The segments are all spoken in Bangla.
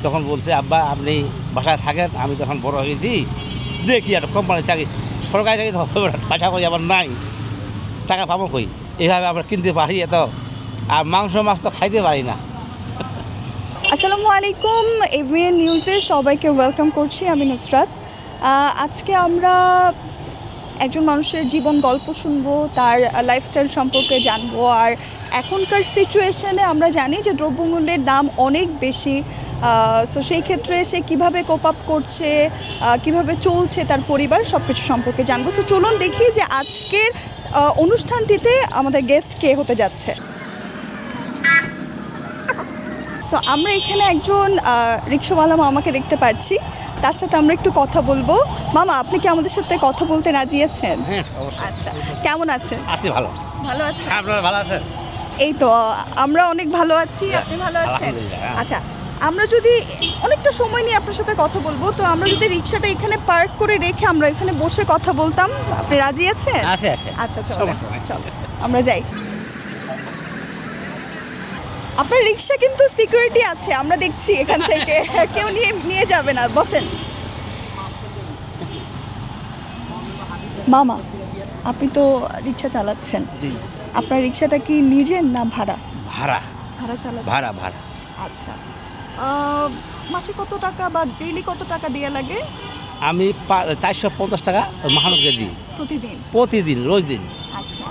তখন বলছে আব্বা আপনি বাসায় থাকেন, আমি তখন বড় হয়ে গেছি, দেখি একটা কোম্পানির চাকরি, সরকারি চাকরি তো হবে না, পয়সা করি আবার নাই, টাকা পাবো কই, এইভাবে আমরা কিনতে পারি এত, আর মাংস মাছ তো খাইতে পারি না। আসসালামু আলাইকুম, এভিএন নিউজের সবাইকে ওয়েলকাম করছি। আমি নুসরাত। আজকে আমরা একজন মানুষের জীবন গল্প শুনবো, তার লাইফস্টাইল সম্পর্কে জানবো। আর এখনকার সিচুয়েশনে আমরা জানি যে দ্রব্যমূল্যের দাম অনেক বেশি, সো সেই ক্ষেত্রে সে কীভাবে কোপ আপ করছে, কীভাবে চলছে তার পরিবার, সব কিছু সম্পর্কে জানবো। সো চলুন দেখি যে আজকের অনুষ্ঠানটিতে আমাদের গেস্ট কে হতে যাচ্ছে। সো আমরা এখানে একজন রিক্সাওয়ালা মামাকে দেখতে পাচ্ছি, তার সাথে আমরা একটু কথা বলবো। মামা, আপনি কি আমাদের সাথে কথা বলতে রাজি আছেন? হ্যাঁ অবশ্যই। আচ্ছা, কেমন আছেন? আছি ভালো। ভালো আছেন? আপনারা ভালো আছেন? এই তো আমরা অনেক ভালো আছি। আপনি ভালো আছেন? আলহামদুলিল্লাহ, হ্যাঁ। আচ্ছা, আমরা যদি অনেকটা সময় নিয়ে আপনার সাথে কথা বলবো, তো আমরা যদি রিক্সাটা এখানে পার্ক করে রেখে আমরা এখানে বসে কথা বলতাম, আপনি রাজি আছেন? আছে আছে। আচ্ছা চলো সমস্যা নাই। চলো আমরা যাই। আপনার রিক্সা কিন্তু সিকিউরিটি আছে, আমরা দেখছি এখান থেকে কেউ নিয়ে যাবে না, বসেন। মামা, আপনি তো রিক্সা চালাচ্ছেন, জি। আপনার রিক্সাটা কি নিজের না ভাড়া? ভাড়া ভাড়া চালাচ্ছেন? ভাড়া ভাড়া। আচ্ছা, মাসে কত টাকা বা ডেইলি কত টাকা দেওয়া লাগে? আমি 450 টাকা মাহানুকে দিই প্রতিদিন? প্রতিদিন, রোজ দিন। আচ্ছা,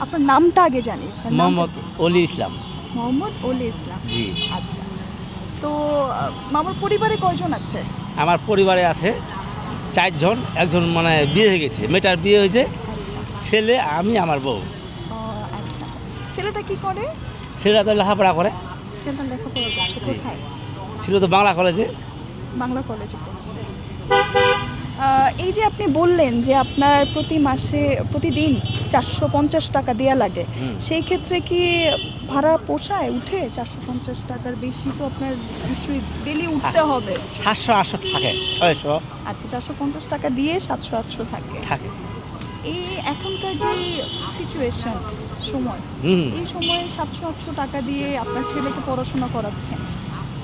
আপনার নামটা আগে জানি। আপনার নামটা মোহাম্মদ কি? অলি ইসলাম। মোহাম্মদ অলি ইসলাম। জি। আচ্ছা, তো মামার পরিবারে কয়জন আছে? আমার পরিবারে আছে 4 জন, একজন মানে বিয়ে হয়ে গেছে, মেয়েটার বিয়ে হয়েছে, আচ্ছা, ছেলে, আমি, আমার বউ। ও আচ্ছা, ছেলেটা কি করে? ছেলেরা তো লেখাপড়া করে, ছেলেটা লেখাপড়া করছে জি। কোথায়? ছিল তো বাংলা কলেজে। বাংলা কলেজে পড়ছে। এই যে আপনি বললেন যে আপনার প্রতিদিন 450 টাকা দেওয়া লাগে, সেই ক্ষেত্রে কি ভাড়া পোষায়? উঠে 450 টাকার বেশি তো আপনার নিশ্চয়ই ডেলি উঠতে হবে। 700-800 থাকে, 600 আচ্ছা, 450 টাকা দিয়ে 700-800 থাকে। থাকে। এই এখনকার যে সিচুয়েশন সময়, এই সময়ে 700-800 টাকা দিয়ে আপনার ছেলেকে পড়াশোনা করাচ্ছেন,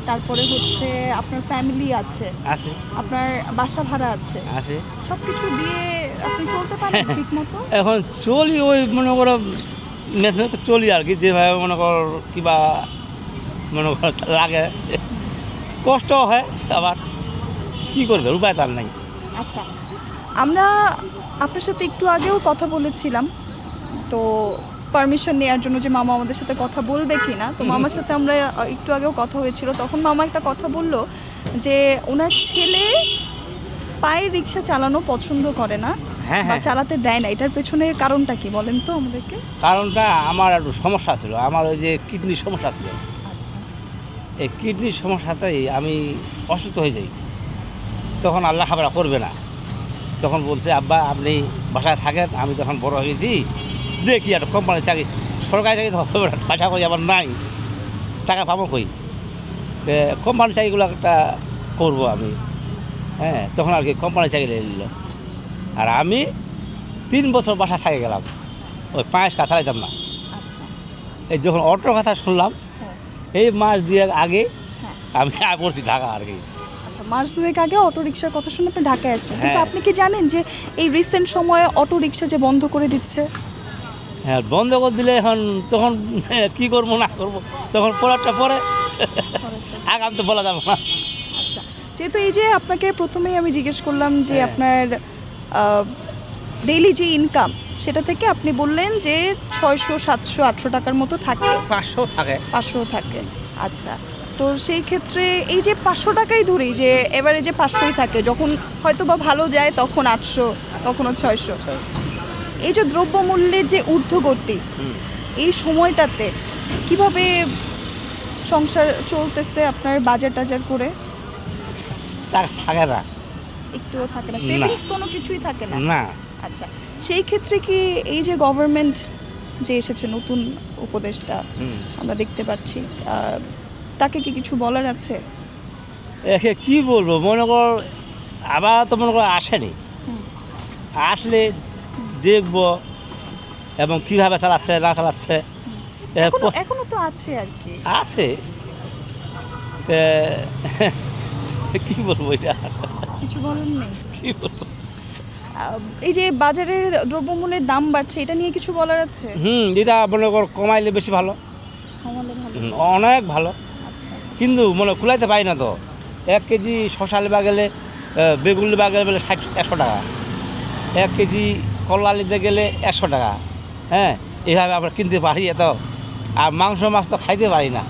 তারপরে হচ্ছে আপনার ফ্যামিলি আছে, আছে আপনার বাসা ভাড়া আছে, আছে। সব কিছু দিয়ে আপনি চলতে পারেন ঠিক মতো? এখন চলি ওই মনে করো মেসে চলি আর কি, যেভাবে মনে কর কিবা মনে কর লাগে, কষ্ট হয়, আবার কি করবে, উপায় তার নাই। আচ্ছা, আমরা আপনার সাথে একটু আগেও কথা বলেছিলাম, তো পারমিশন নেওয়ার জন্য যে মামা আমাদের সাথে কথা বলবে কি না, তো মামার সাথে আমরা একটু আগেও কথা হয়েছিল, তখন মামা একটা কথা বলল যে ওনার ছেলে পায়ে রিক্সা চালানো পছন্দ করে না হ্যাঁ, বা হ্যাঁ। চালাতে দেয় না। এটার পেছনের কারণটা কি বলেন তো আমাদেরকে? কারণটা আমার একটু সমস্যা ছিল, আমার ওই যে কিডনির সমস্যা ছিল, আচ্ছা, এই কিডনির সমস্যাতেই আমি অসুস্থ হয়ে যাই, তখন আল্লাহ খাবার করবে না, তখন বলছে আব্বা আপনি বাসায় থাকেন, আমি তখন বড় হয়ে গেছি, দেখি একটা কোম্পানির চাকরি, সরকারি চাকরি তো হবে না, পয়সা করি আবার নাই, টাকা পাবো কই, কোম্পানির চাকরিগুলো একটা করবো আমি। হ্যাঁ, তখন আর কি কোম্পানির চাকরি নিল, আর আমি 3 বছর বাসা থেকে গেলাম, ওই পায়েস কাজ চালাইতাম না। আচ্ছা, এই যখন অটোর কথা শুনলাম, হ্যাঁ এই মাস 2 আগে হ্যাঁ। আমি পড়ছি ঢাকা আর কি। আচ্ছা, মাস দুয়েক আগে অটো রিক্সার কথা শুনে আপনি ঢাকায় আসছেন, কিন্তু হ্যাঁ। আপনি কি জানেন যে এই রিসেন্ট সময়ে অটো রিক্সা যে বন্ধ করে দিচ্ছে? হ্যাঁ, বন্ধ করে দিলে এখন তখন কি করবো না করবো, তখন পরেরটা পরে, আগাম তো বলা যাবে না। আচ্ছা, যেহেতু এই যে আপনাকে প্রথমেই আমি জিজ্ঞেস করলাম যে হ্যাঁ। আপনার ডেইলি যে ইনকাম, সেটা থেকে আপনি বললেন যে 600, 700, 800 টাকার মতো থাকে, 500 থাকে। 500 থাকে। আচ্ছা, তো সেই ক্ষেত্রে এই যে 500 টাকাই ধরি, যে এবারে যে 500ই থাকে, যখন হয়তো বা ভালো যায় তখন 800, কখনো 600। এই যে দ্রব্যমূল্যের যে ঊর্ধ্বগতি, এই সময়টাতে কিভাবে সংসার চলতেছে আপনার বাজার টাজার করে? টাকা থাকে না। একটুও থাকে না, না। সেভিংস কোনো কিছুই থাকে না? না, আচ্ছা, সেই ক্ষেত্রে কি এই যে গভর্নমেন্ট যে এসেছে, নতুন উপদেষ্টা আমরা দেখতে পাচ্ছি, তাকে কি কিছু বলার আছে? একে কি বলবো, মনে কর আবার তো মনে কর আসেনি, আসলে দেখব এবং কীভাবে চালাচ্ছে না চালাচ্ছে। এখনো তো আছে আর কি। আছে, তে কী বলবো এটা, কিছু বলেন নেই। কী বলবো। এই যে বাজারের দ্রব্যমূল্যের দাম বাড়ছে, এটা নিয়ে কিছু বলার আছে? এটা মনে করো কমাইলে বেশি ভালো। কমালে ভালো। অনেক ভালো, আচ্ছা। কিন্তু মনে কুলাইতে পারি না তো। 1 কেজি শশা নিবা গেলে, বেগুন নিবা গেলে 100 টাকা, 1 কেজি কলা নিতে গেলে 100 টাকা। হ্যাঁ, এইভাবে আমরা কিনতে পারি এত। আর মাংস মাছ তো খাইতে পারি না।